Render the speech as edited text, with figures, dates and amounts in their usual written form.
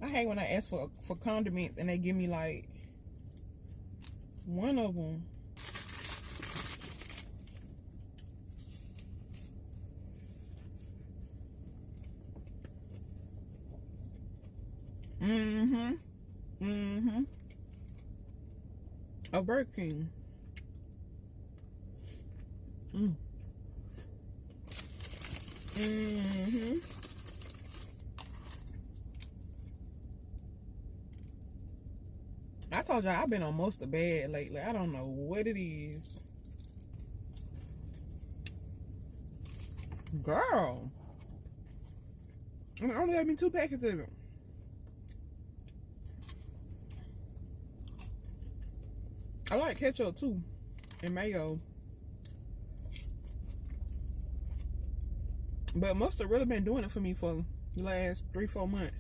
I hate when I ask for condiments and they give me like one of them. A Burger King. I told y'all I've been on most of bad lately. I don't know what it is. Girl. I only had me 2 packets of it. I like ketchup too. And mayo. But mustard really been doing it for me for the last 3-4 months.